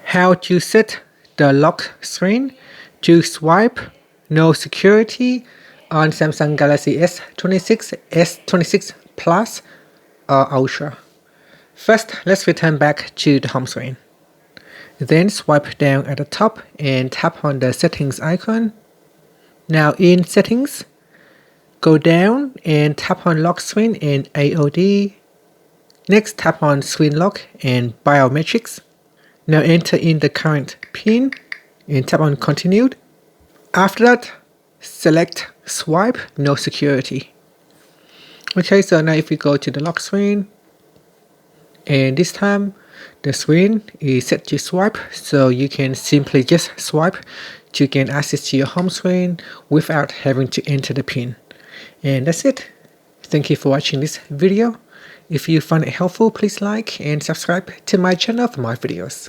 How to set the lock screen to swipe no security on Samsung Galaxy S26, S26 Plus or Ultra. First, let's return back to the home screen. Then swipe down at the top and tap on the settings icon. Now in settings, go down and tap on lock screen and AOD. Next, tap on screen lock and biometrics. Now enter in the current PIN and tap on continued. After that, select swipe no security. Okay, so now if we go to the lock screen, and this time the screen is set to swipe, so you can simply just swipe to gain access to your home screen without having to enter the PIN. And that's it. Thank you for watching this video. If you found it helpful, please like and subscribe to my channel for more videos.